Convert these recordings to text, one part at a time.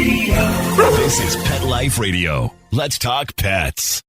Radio. This is Pet Life Radio. Let's talk pets.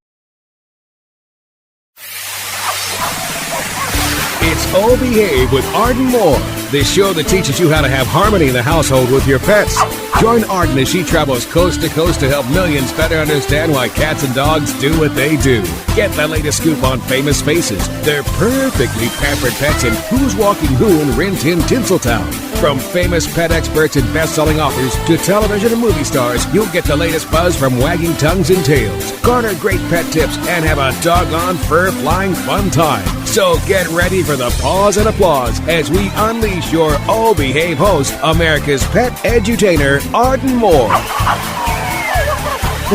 It's Oh Behave with Arden Moore, the show that teaches you how to have harmony in the household with your pets. Join Arden as she travels coast to coast to help millions better understand why cats and dogs do what they do. Get the latest scoop on famous faces, their perfectly pampered pets, and who's walking who in Rin Tin Tinseltown. From famous pet experts and best-selling authors to television and movie stars, you'll get the latest buzz from wagging tongues and tails. Garner great pet tips and have a doggone fur-flying fun time. So get ready for the pause and applause as we unleash your Oh Behave host, America's pet edutainer, Arden Moore.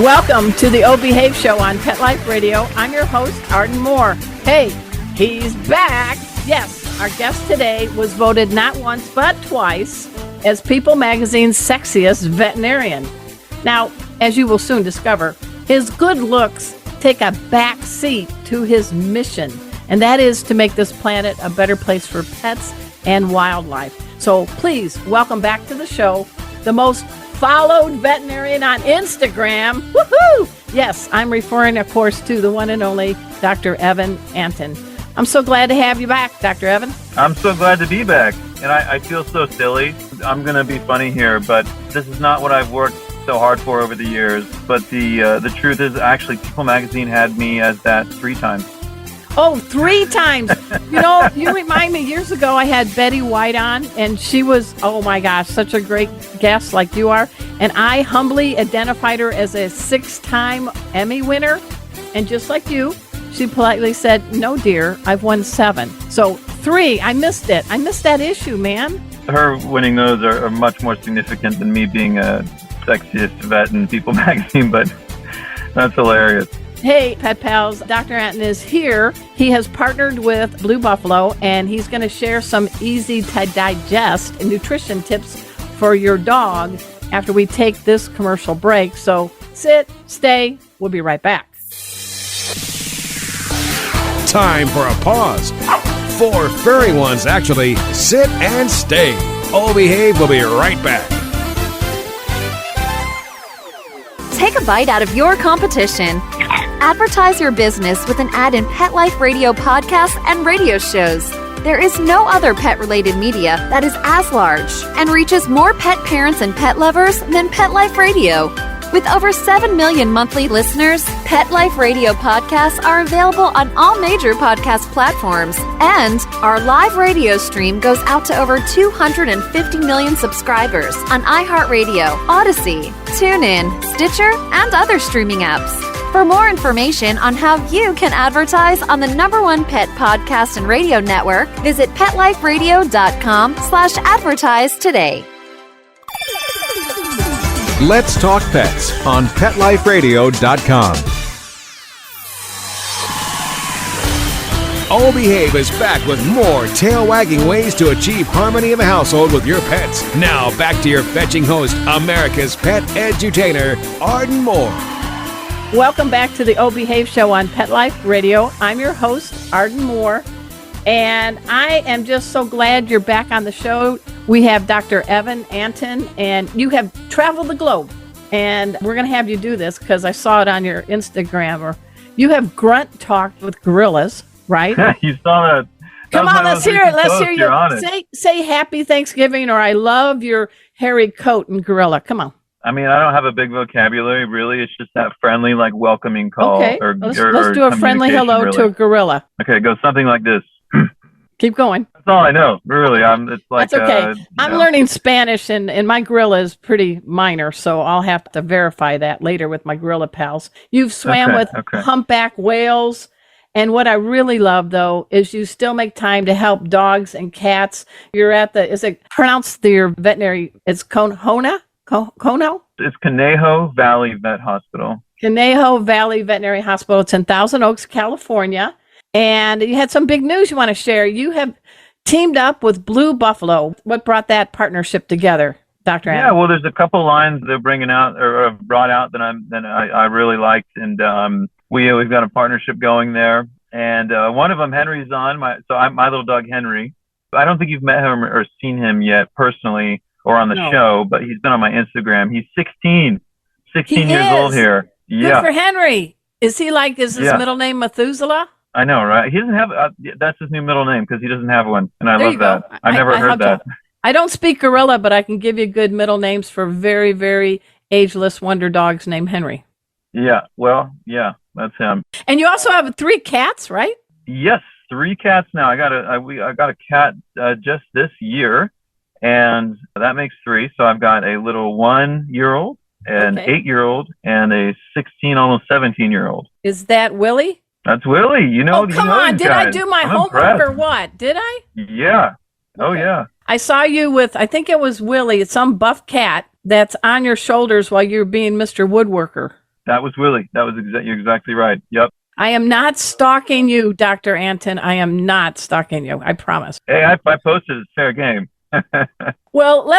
Welcome to the Oh Behave show on Pet Life Radio. I'm your host, Arden Moore. Hey, he's back. Yes, our guest today was voted not once but twice as People Magazine's Sexiest Veterinarian. Now, as you will soon discover, his good looks take a back seat to his mission, and that is to make this planet a better place for pets and wildlife. So please welcome back to the show, the most followed veterinarian on Instagram. Woohoo! Yes, I'm referring, of course, to the one and only Dr. Evan Antin. I'm so glad to have you back, Dr. Evan. I'm so glad to be back. And I feel so silly. I'm going to be funny here, but this is not what I've worked so hard for over the years. But the truth is, actually, People Magazine had me as that 3 times. Oh, 3 times. You know, you remind me, years ago I had Betty White on, and she was, oh my gosh, such a great guest like you are. And I humbly identified her as a 6-time Emmy winner. And just like you, she politely said, no, dear, I've won 7. So 3, I missed it. I missed that issue, man. Her winning those are much more significant than me being a sexiest vet in People Magazine, but that's hilarious. Hey, Pet Pals, Dr. Antin is here. He has partnered with Blue Buffalo, and he's going to share some easy-to-digest nutrition tips for your dog after we take this commercial break. So sit, stay, we'll be right back. Time for a pause. 4 furry ones, actually. Sit and stay. Oh Behave will be right back. Take a bite out of your competition. Advertise your business with an ad in Pet Life Radio podcasts and radio shows. There is no other pet-related media that is as large and reaches more pet parents and pet lovers than Pet Life Radio. With over 7 million monthly listeners, Pet Life Radio podcasts are available on all major podcast platforms, and our live radio stream goes out to over 250 million subscribers on iHeartRadio, Odyssey, TuneIn, Stitcher, and other streaming apps. For more information on how you can advertise on the #1 pet podcast and radio network, visit PetLifeRadio.com/advertise today. Let's Talk Pets on PetLifeRadio.com. Oh Behave is back with more tail-wagging ways to achieve harmony in the household with your pets. Now back to your fetching host, America's pet edutainer, Arden Moore. Welcome back to the Oh Behave show on Pet Life Radio. I'm your host, Arden Moore, and I am just so glad you're back on the show. We have Dr. Evan Antin, and you have traveled the globe, and we're going to have you do this because I saw it on your Instagram. Or you have grunt talked with gorillas, right? You saw that. Come on, let's hear it. Let's hear you say Happy Thanksgiving, or I love your hairy coat and gorilla. Come on. I mean, I don't have a big vocabulary, really. It's just that friendly, like, welcoming call. Okay, let's do a friendly hello to a gorilla. Okay, go something like this. Keep going. That's all I know, really. It's like, that's okay. I'm learning Spanish, and my gorilla is pretty minor, so I'll have to verify that later with my gorilla pals. You've swam with humpback whales, and what I really love, though, is you still make time to help dogs and cats. You're at is it pronounced your veterinary, it's Cono? It's Conejo Valley Vet Hospital. Conejo Valley Veterinary Hospital. It's in Thousand Oaks, California. And you had some big news you want to share. You have teamed up with Blue Buffalo. What brought that partnership together, Dr. Antin? Yeah, well, there's a couple lines they're bringing out or brought out that I really liked, and we've got a partnership going there. And one of them, Henry's on. My little dog Henry. I don't think you've met him or seen him yet personally. or on the No. show, but he's been on my Instagram. He's 16 He years old is. here. Good Yeah. for Henry. Is his Yeah. middle name Methuselah? I know, right? He doesn't have, that's his new middle name because he doesn't have one. And I There love you go. that. I never heard that. I don't speak gorilla, but I can give you good middle names for very, very ageless wonder dogs named Henry. Yeah. Well, yeah, that's him. And you also have 3 cats, right? Yes. 3 cats now. I got a cat just this year, and that makes 3. So I've got a little 1-year-old, an 8-year-old, and a 16, almost 17-year-old. Is that Willie? That's Willie. You know. Oh, come on. Did I do my homework or what? Did I? Yeah. Oh, yeah. I saw you with, I think it was Willie. It's some buff cat that's on your shoulders while you're being Mr. Woodworker. That was Willie. That was you're exactly right. Yep. I am not stalking you, Dr. Antin. I am not stalking you. I promise. Hey, I posted. It's fair game. Well,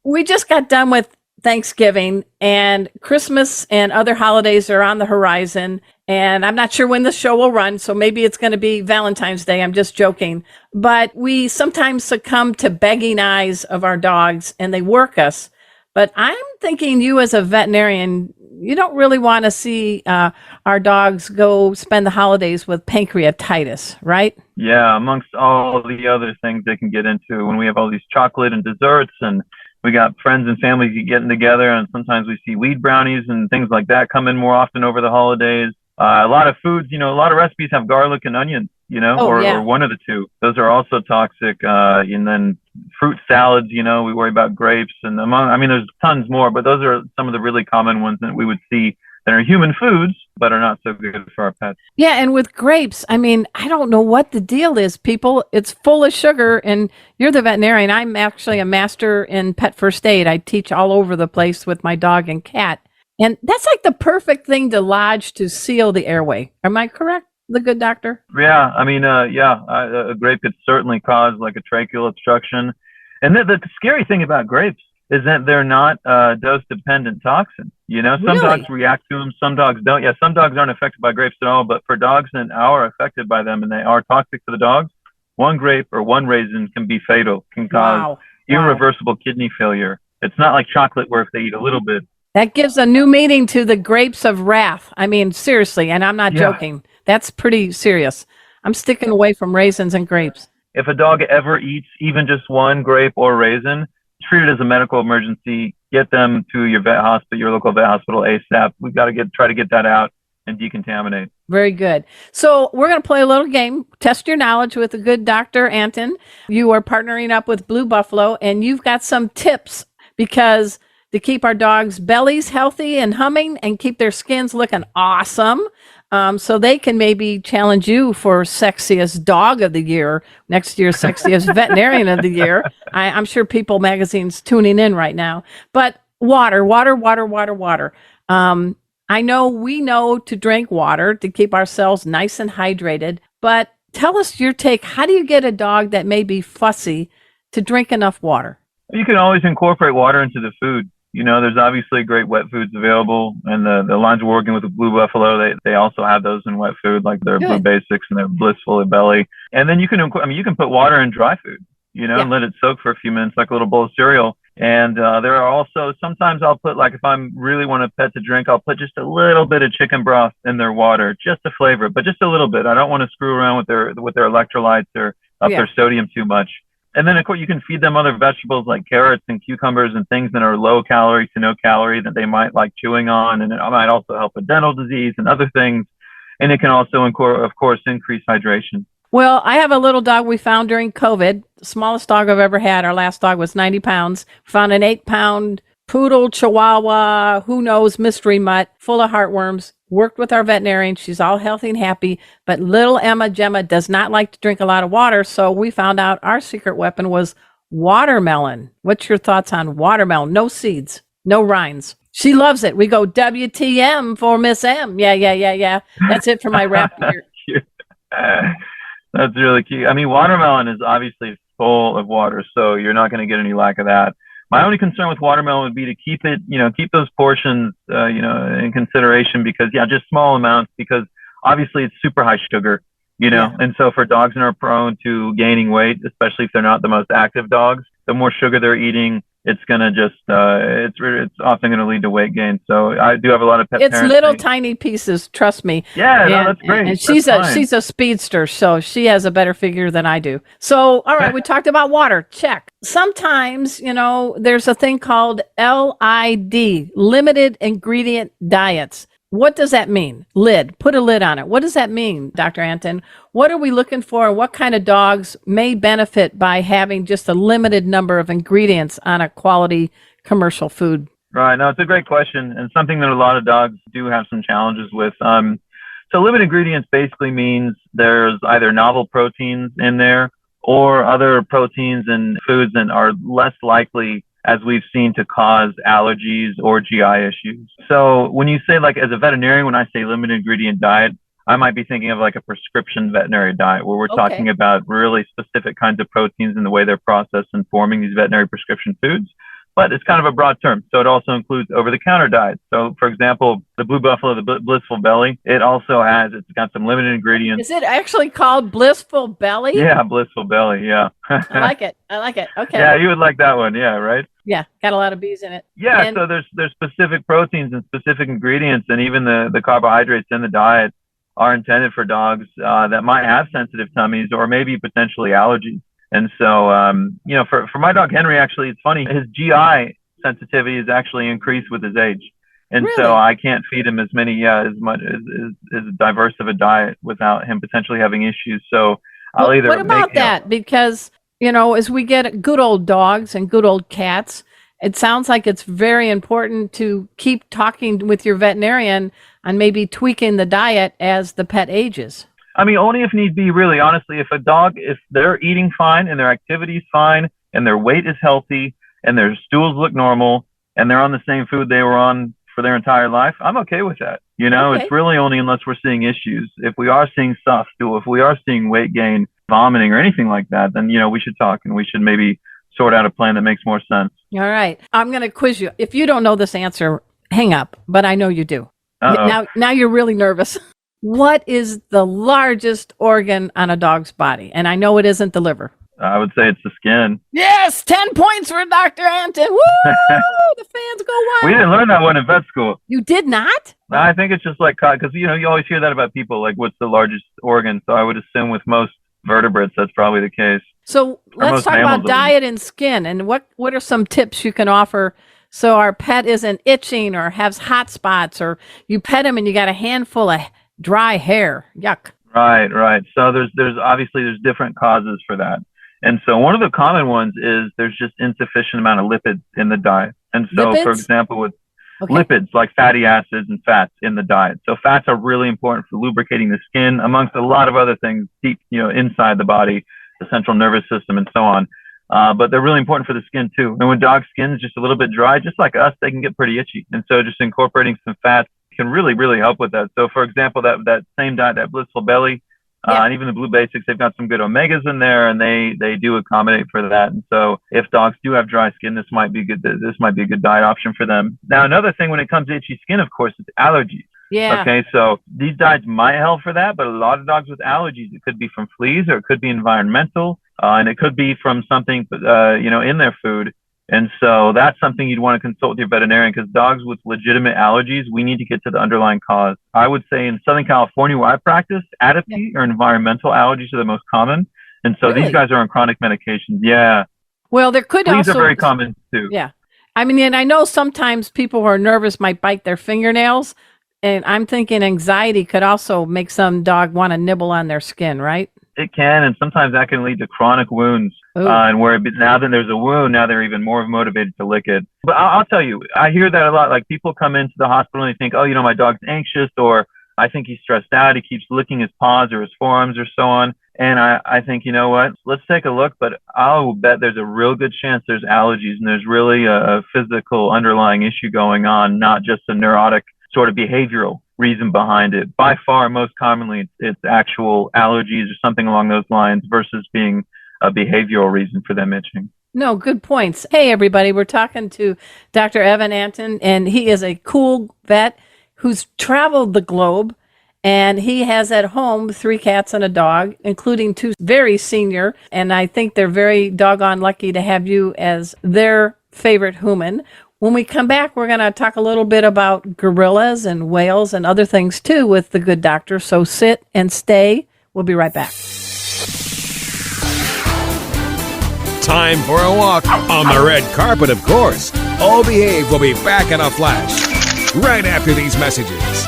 we just got done with Thanksgiving, and Christmas and other holidays are on the horizon. And I'm not sure when the show will run, so maybe it's going to be Valentine's Day. I'm just joking. But we sometimes succumb to begging eyes of our dogs, and they work us. But I'm thinking you as a veterinarian, you don't really want to see our dogs go spend the holidays with pancreatitis, right? Yeah, amongst all the other things they can get into when we have all these chocolate and desserts, and we got friends and families getting together, and sometimes we see weed brownies and things like that come in more often over the holidays. A lot of foods, a lot of recipes have garlic and onions, or one of the two. Those are also toxic. And then fruit salads, we worry about grapes and there's tons more, but those are some of the really common ones that we would see that are human foods, but are not so good for our pets. Yeah. And with grapes, I don't know what the deal is, people. It's full of sugar, and you're the veterinarian. I'm actually a master in pet first aid. I teach all over the place with my dog and cat. And that's like the perfect thing to lodge to seal the airway. Am I correct, the good doctor? Yeah, a grape could certainly cause like a tracheal obstruction. And the scary thing about grapes is that they're not dose-dependent toxins. Some dogs react to them, some dogs don't. Yeah, some dogs aren't affected by grapes at all, but for dogs that are affected by them and they are toxic for the dogs, one grape or one raisin can be fatal, can cause irreversible kidney failure. It's not like chocolate where if they eat a little bit. That gives a new meaning to the grapes of wrath. Seriously, and I'm not joking. That's pretty serious. I'm sticking away from raisins and grapes. If a dog ever eats even just one grape or raisin, treat it as a medical emergency. Get them to your local vet hospital ASAP. We've got to try to get that out and decontaminate. Very good. So we're going to play a little game, test your knowledge with the good Dr. Antin. You are partnering up with Blue Buffalo, and you've got some tips because to keep our dogs' bellies healthy and humming and keep their skins looking awesome. So they can maybe challenge you for Sexiest Dog of the Year, next year's Sexiest Veterinarian of the Year. I'm sure People Magazine's tuning in right now. But water. I know we know to drink water to keep ourselves nice and hydrated, but tell us your take. How do you get a dog that may be fussy to drink enough water? You can always incorporate water into the food. There's obviously great wet foods available, and the lines we're working with Blue Buffalo, they also have those in wet food, like their Blue Basics and their Blissful Belly. And then you can put water in dry food, and let it soak for a few minutes, like a little bowl of cereal. And there are also, sometimes I'll put, like if I'm really want a pet to drink, I'll put just a little bit of chicken broth in their water, just to flavor it, but just a little bit. I don't want to screw around with their electrolytes or up their sodium too much. And then, of course, you can feed them other vegetables like carrots and cucumbers and things that are low calorie to no calorie that they might like chewing on. And it might also help with dental disease and other things. And it can also, of course, increase hydration. Well, I have a little dog we found during COVID, the smallest dog I've ever had. Our last dog was 90 pounds. Found an 8-pound poodle, chihuahua, who knows, mystery mutt, full of heartworms. Worked with our veterinarian. She's all healthy and happy, but little Gemma does not like to drink a lot of water. So we found out our secret weapon was watermelon. What's your thoughts on watermelon? No seeds, no rinds. She loves it. We go WTM for Miss M. Yeah. That's it for my rap here. That's really cute. Watermelon is obviously full of water, so you're not going to get any lack of that. My only concern with watermelon would be to keep it, keep those portions, in consideration because, just small amounts because obviously it's super high sugar, and so for dogs that are prone to gaining weight, especially if they're not the most active dogs, the more sugar they're eating, it's going to just, it's often going to lead to weight gain. So I do have a lot of pet It's parents little saying, tiny pieces, trust me. yeah, no, that's great. And That's she's a speedster, so she has a better figure than I do. So, all right, we talked about water. Check. Sometimes, there's a thing called LID, limited ingredient diets. What does that mean? Lid. Put a lid on it. What does that mean, Dr. Antin? What are we looking for? What kind of dogs may benefit by having just a limited number of ingredients on a quality commercial food? Right. No, it's a great question and something that a lot of dogs do have some challenges with. So limited ingredients basically means there's either novel proteins in there or other proteins and foods that are less likely, as we've seen, to cause allergies or GI issues. So when you say, like, as a veterinarian, when I say limited ingredient diet, I might be thinking of like a prescription veterinary diet where we're talking about really specific kinds of proteins and the way they're processed and forming these veterinary prescription foods. But it's kind of a broad term. So it also includes over-the-counter diets. So, for example, the Blue Buffalo, the Blissful Belly, it's got some limited ingredients. Is it actually called Blissful Belly? Yeah, Blissful Belly, yeah. I like it. Okay. Yeah, you would like that one, yeah, right? Yeah, got a lot of bees in it. Yeah, so there's specific proteins and specific ingredients, and even the carbohydrates in the diet are intended for dogs that might have sensitive tummies or maybe potentially allergies. And so, for my dog Henry, actually, it's funny, his GI sensitivity is actually increased with his age. And Really? so I can't feed him as diverse of a diet without him potentially having issues. So I'll either what about that? Because, as we get good old dogs and good old cats, it sounds like it's very important to keep talking with your veterinarian on maybe tweaking the diet as the pet ages. I mean, only if need be, really. Honestly, if they're eating fine and their activity's fine and their weight is healthy and their stools look normal and they're on the same food they were on for their entire life, I'm okay with that. Okay. It's really only unless we're seeing issues. If we are seeing soft stool, if we are seeing weight gain, vomiting, or anything like that, then, we should talk and we should maybe sort out a plan that makes more sense. All right. I'm going to quiz you. If you don't know this answer, hang up, but I know you do. Uh-oh. Now you're really nervous. What is the largest organ on a dog's body? And I know it isn't the liver. I would say it's the skin. Yes, 10 points for Dr. Antin. Woo! The fans go wild. We didn't learn that one in vet school. You did not? I think it's just like, because, you always hear that about people, like, what's the largest organ? So I would assume with most vertebrates, that's probably the case. So let's talk about diet and skin. And what are some tips you can offer so our pet isn't itching or has hot spots, or you pet him and you got a handful of dry hair? Yuck. Right. So there's different causes for that. And so one of the common ones is there's just insufficient amount of lipids in the diet. And so, for example, with lipids like fatty acids and fats in the diet. So fats are really important for lubricating the skin, amongst a lot of other things deep, inside the body, the central nervous system, and so on. But they're really important for the skin too. And when dog skin is just a little bit dry, just like us, they can get pretty itchy. And so just incorporating some fats can really, really help with that. So, for example, that same diet, that Blissful Belly, and even the Blue Basics, they've got some good omegas in there, and they do accommodate for that. And so, if dogs do have dry skin, this might be good. This might be a good diet option for them. Now, another thing when it comes to itchy skin, of course, is allergies. Yeah. Okay, so these diets might help for that, but a lot of dogs with allergies, it could be from fleas, or it could be environmental, and it could be from something, in their food. And so that's something you'd want to consult with your veterinarian, because dogs with legitimate allergies, we need to get to the underlying cause. I would say in Southern California, where I practice, atopy or environmental allergies are the most common. And so these guys are on chronic medications. Yeah. Well, there could Fleas also... are very common too. Yeah. I mean, and I know sometimes people who are nervous might bite their fingernails. And I'm thinking anxiety could also make some dog want to nibble on their skin, right? It can, and sometimes that can lead to chronic wounds. And now that there's a wound, now they're even more motivated to lick it. But I'll tell you, I hear that a lot. Like, people come into the hospital and they think, my dog's anxious, or I think he's stressed out. He keeps licking his paws or his forearms or so on. And I think, you know what, let's take a look. But I'll bet there's a real good chance there's allergies, and there's really a physical underlying issue going on, not just a neurotic sort of behavioral reason behind it. By far, most commonly, it's actual allergies or something along those lines versus being a behavioral reason for them itching. No, good points. Hey, everybody, we're talking to Dr. Evan Antin, and he is a cool vet who's traveled the globe, and he has at home 3 cats and a dog, including 2 very senior, and I think they're very doggone lucky to have you as their favorite human. When we come back, we're going to talk a little bit about gorillas and whales and other things too with the good doctor. So sit and stay. We'll be right back. Time for a walk on the red carpet, of course. Oh, Behave will be back in a flash right after these messages.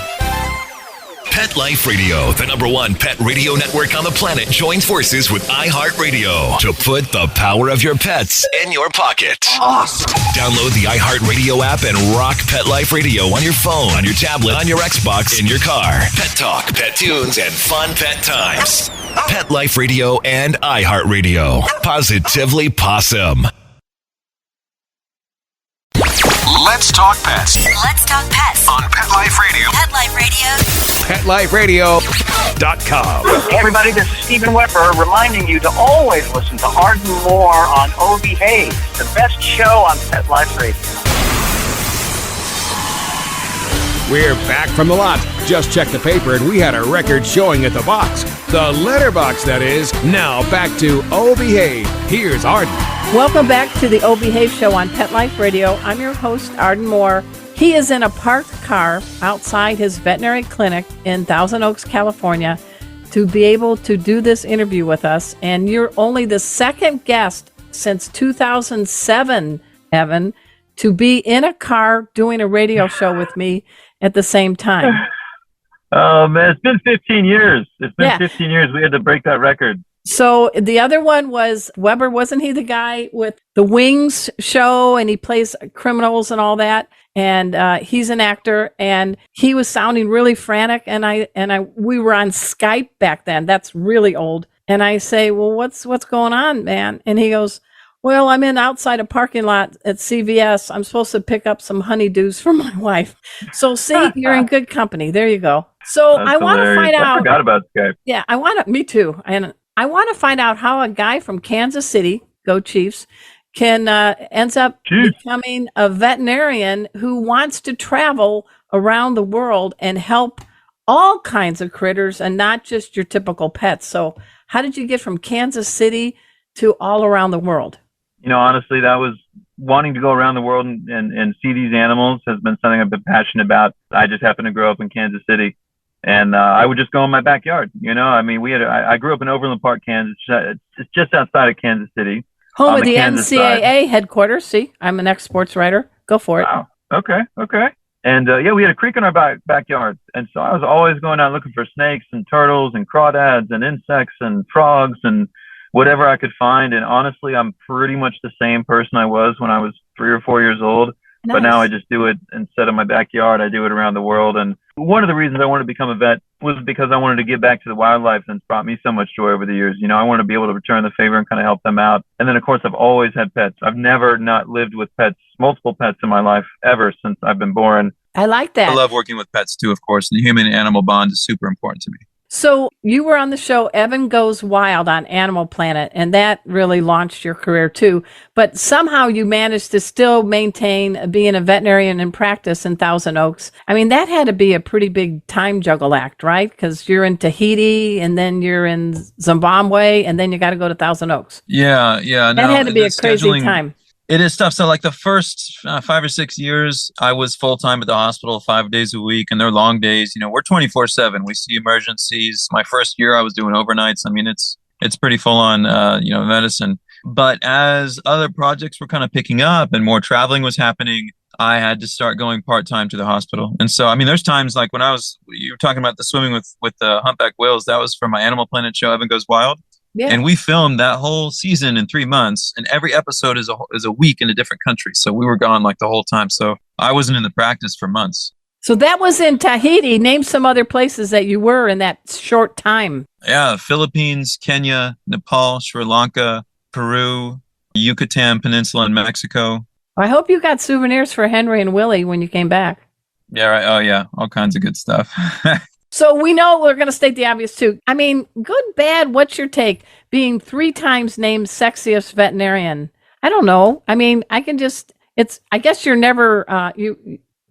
Pet Life Radio, the #1 pet radio network on the planet, joins forces with iHeartRadio to put the power of your pets in your pocket. Awesome! Download the iHeartRadio app and rock Pet Life Radio on your phone, on your tablet, on your Xbox, in your car. Pet talk, pet tunes, and fun pet times. Pet Life Radio and iHeartRadio. Positively Possum. Let's talk pets Let's talk pets on Pet Life Radio. Pet Life Radio. PetLifeRadio.com. Hey everybody, this is Stephen Weber reminding you to always listen to Arden Moore on Oh Behave, the best show on Pet Life Radio. We're back from the lot. Just checked the paper and we had a record showing at the box. The letterbox, that is. Now back to Oh Behave. Here's Arden. Welcome back to the O Behave Show on Pet Life Radio. I'm your host, Arden Moore. He is in a parked car outside his veterinary clinic in Thousand Oaks, California, to be able to do this interview with us. And you're only the second guest since 2007, Evan, to be in a car doing a radio show with me at the same time. Oh, man, it's been 15 years. It's been 15 years. We had to break that record. So the other one was Weber. Wasn't he the guy with the Wings show and he plays criminals and all that? And he's an actor and he was sounding really frantic. And we were on Skype back then. That's really old. And I say, well, what's going on, man? And he goes, well, I'm in outside a parking lot at CVS. I'm supposed to pick up some honeydews for my wife. So see, you're in good company. There you go. So That's I want to find out. I forgot about Skype. Yeah, me too. And I want to find out how a guy from Kansas City, go Chiefs, can ends up becoming a veterinarian who wants to travel around the world and help all kinds of critters and not just your typical pets. So how did you get from Kansas City to all around the world? You know, honestly, that was wanting to go around the world and see these animals has been something I've been passionate about. I just happened to grow up in Kansas City. And I would just go in my backyard. You know, I mean, I grew up in Overland Park, Kansas. It's just outside of Kansas City. Home of the NCAA headquarters. See, I'm an ex-sports writer. Go for it. Wow. Okay. And we had a creek in our backyard. And so I was always going out looking for snakes and turtles and crawdads and insects and frogs and whatever I could find. And honestly, I'm pretty much the same person I was when I was 3 or 4 years old. Nice. But now I just do it instead of my backyard. I do it around the world. And one of the reasons I wanted to become a vet was because I wanted to give back to the wildlife, and it's brought me so much joy over the years. You know, I want to be able to return the favor and kind of help them out. And then, of course, I've always had pets. I've never not lived with pets, multiple pets in my life ever since I've been born. I like that. I love working with pets too, of course. And the human animal bond is super important to me. So you were on the show Evan Goes Wild on Animal Planet, and that really launched your career too. But somehow you managed to still maintain being a veterinarian in practice in Thousand Oaks. I mean, that had to be a pretty big time juggle act, right? Because you're in Tahiti, and then you're in Zimbabwe, and then you got to go to Thousand Oaks. Yeah. That had to be a crazy time. It is tough. So like the first 5 or 6 years, I was full-time at the hospital 5 days a week, and they're long days. You know, we're 24/7. We see emergencies. My first year I was doing overnights. I mean, it's pretty full on, medicine. But as other projects were kind of picking up and more traveling was happening, I had to start going part-time to the hospital. And so, I mean, there's times like when you were talking about the swimming with the humpback whales, that was for my Animal Planet show, Evan Goes Wild. Yeah. And we filmed that whole season in 3 months, and every episode is a week in a different country. So we were gone like the whole time. So I wasn't in the practice for months. So that was in Tahiti. Name some other places that you were in that short time. Yeah, Philippines, Kenya, Nepal, Sri Lanka, Peru, Yucatan Peninsula in Mexico. I hope you got souvenirs for Henry and Willie when you came back. Yeah, right. Oh, yeah. All kinds of good stuff. So we know we're going to state the obvious too. I mean, good, bad, what's your take? Being 3 times named Sexiest Veterinarian. I don't know. I mean, I guess you're never,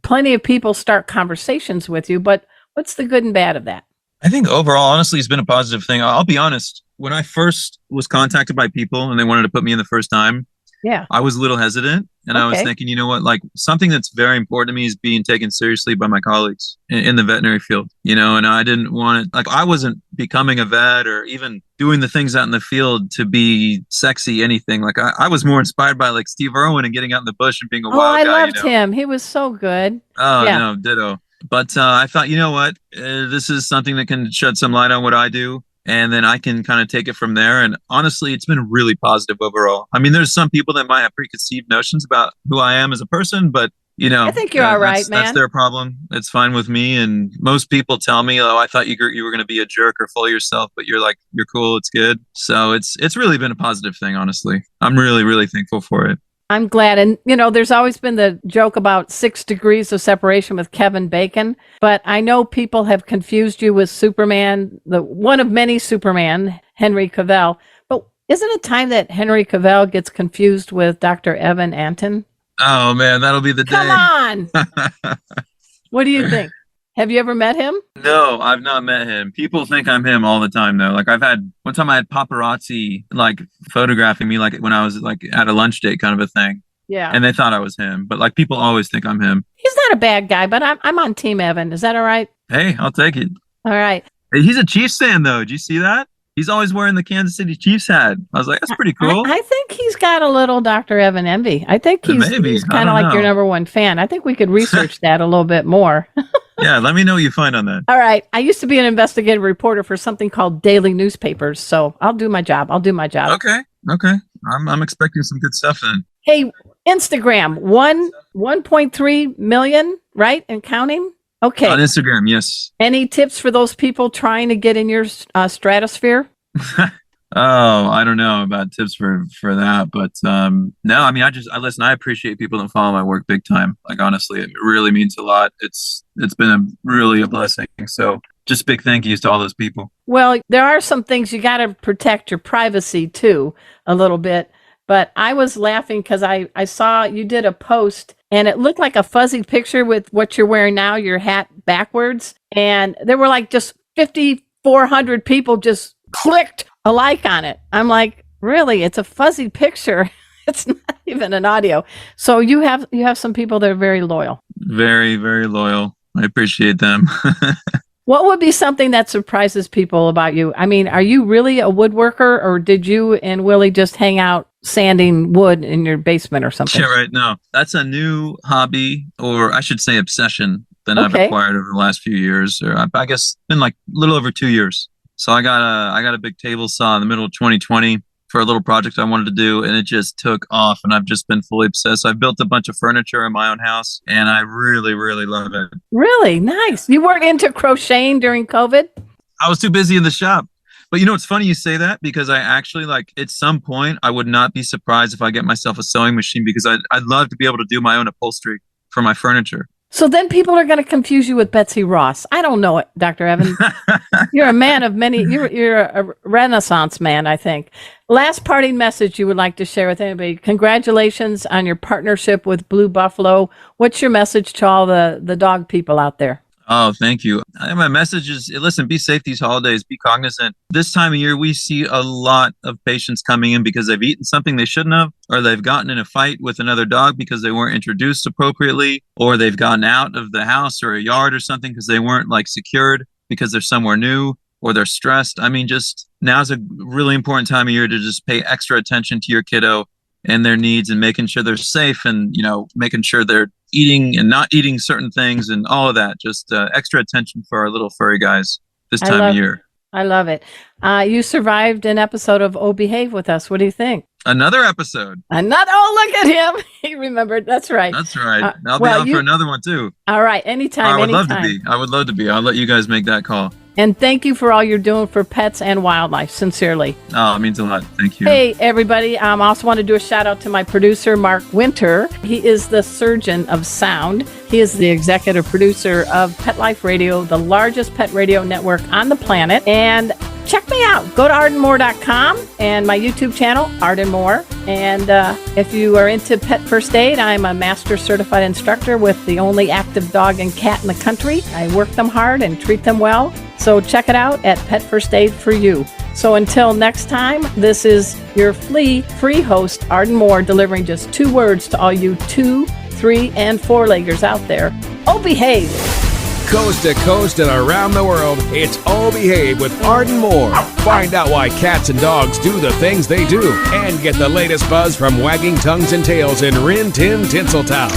plenty of people start conversations with you, but what's the good and bad of that? I think overall, honestly, it's been a positive thing. I'll be honest. When I first was contacted by people and they wanted to put me in the first time, Yeah. I was a little hesitant, and I was thinking, you know what, like something that's very important to me is being taken seriously by my colleagues in the veterinary field, you know, and I didn't want it, like I wasn't becoming a vet or even doing the things out in the field to be sexy, anything. Like I was more inspired by like Steve Irwin and getting out in the bush and being a wild guy. I loved him. He was so good. Oh, no, ditto. But I thought, you know what, this is something that can shed some light on what I do. And then I can kind of take it from there. And honestly, it's been really positive overall. I mean, there's some people that might have preconceived notions about who I am as a person, but you know, I think you're all right, man. That's their problem. It's fine with me. And most people tell me, oh, I thought you were going to be a jerk or full of yourself, but you're cool. It's good. So it's really been a positive thing, honestly. I'm really, really thankful for it. I'm glad. And, you know, there's always been the joke about 6 degrees of separation with Kevin Bacon. But I know people have confused you with Superman, the one of many Superman, Henry Cavill. But isn't it time that Henry Cavill gets confused with Dr. Evan Antin? Oh, man, that'll be the day. Come on. What do you think? Have you ever met him? No, I've not met him. People think I'm him all the time, though. Like one time I had paparazzi like photographing me, like when I was like at a lunch date kind of a thing. Yeah. And they thought I was him, but like people always think I'm him. He's not a bad guy, but I'm on Team Evan. Is that all right? Hey, I'll take it. All right. Hey, he's a Chiefs fan, though. Did you see that? He's always wearing the Kansas City Chiefs hat. I was like, that's pretty cool. I think he's got a little Dr. Evan envy. I think he's kind of like your number one fan. I think we could research that a little bit more. Yeah, let me know what you find on that. All right. I used to be an investigative reporter for something called Daily Newspapers, so I'll do my job. Okay. I'm expecting some good stuff then. Hey, Instagram, 1.3 million, right? And counting? Okay. On Instagram, yes. Any tips for those people trying to get in your stratosphere? Oh, I don't know about tips for that, but no, I mean, I listen. I appreciate people that follow my work big time. Like honestly, it really means a lot. It's been really a blessing. So just big thank yous to all those people. Well, there are some things you got to protect your privacy too a little bit. But I was laughing because I saw you did a post and it looked like a fuzzy picture with what you're wearing now, your hat backwards, and there were like just 5,400 people just clicked a like on it. I'm like, really? It's a fuzzy picture. It's not even an audio. So you have some people that are very loyal. Very, very loyal. I appreciate them. What would be something that surprises people about you? I mean, are you really a woodworker, or did you and Willie just hang out sanding wood in your basement or something? Yeah, right. No, that's a new hobby, or I should say obsession, that I've acquired over the last few years, or I guess it's been like a little over 2 years. So I got a big table saw in the middle of 2020 for a little project I wanted to do, and it just took off, and I've just been fully obsessed. I've built a bunch of furniture in my own house, and I really, really love it. Really? Nice. You weren't into crocheting during COVID? I was too busy in the shop. But you know, it's funny you say that, because I actually, like, at some point, I would not be surprised if I get myself a sewing machine, because I'd love to be able to do my own upholstery for my furniture. So then people are going to confuse you with Betsy Ross. I don't know it, Dr. Evan. You're a man of many. You're a Renaissance man, I think. Last parting message you would like to share with anybody. Congratulations on your partnership with Blue Buffalo. What's your message to all the dog people out there? Oh, thank you. My message is, listen, be safe these holidays, be cognizant. This time of year, we see a lot of patients coming in because they've eaten something they shouldn't have, or they've gotten in a fight with another dog because they weren't introduced appropriately, or they've gotten out of the house or a yard or something because they weren't like secured because they're somewhere new, or they're stressed. I mean, just now's a really important time of year to just pay extra attention to your kiddo and their needs, and making sure they're safe, and, you know, making sure they're eating and not eating certain things and all of that. Just extra attention for our little furry guys this time of year. I love it. You survived an episode of Oh Behave with us. What do you think? Another episode. Oh, look at him. He remembered. That's right. That's right. I'll be on for another one too. All right. Anytime. I would love to be. I'll let you guys make that call. And thank you for all you're doing for pets and wildlife. Sincerely. Oh, it means a lot. Thank you. Hey, everybody. I also want to do a shout out to my producer, Mark Winter. He is the surgeon of sound. He is the executive producer of Pet Life Radio, the largest pet radio network on the planet. And check me out. Go to ardenmoore.com and my YouTube channel, Arden Moore. And if you are into pet first aid, I'm a master certified instructor with the only active dog and cat in the country. I work them hard and treat them well. So check it out at Pet First Aid for You. So until next time, this is your flea-free host, Arden Moore, delivering just 2 words to all you 2, 3, and 4-leggers out there. Oh, behave! Coast to coast and around the world, it's Oh Behave with Arden Moore. Find out why cats and dogs do the things they do, and get the latest buzz from wagging tongues and tails in Rin Tin Tinseltown.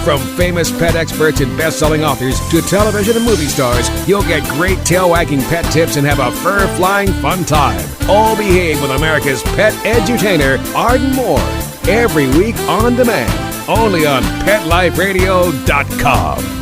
From famous pet experts and best-selling authors to television and movie stars, you'll get great tail-wagging pet tips and have a fur-flying fun time. Oh Behave with America's pet edutainer, Arden Moore. Every week on demand, only on PetLifeRadio.com.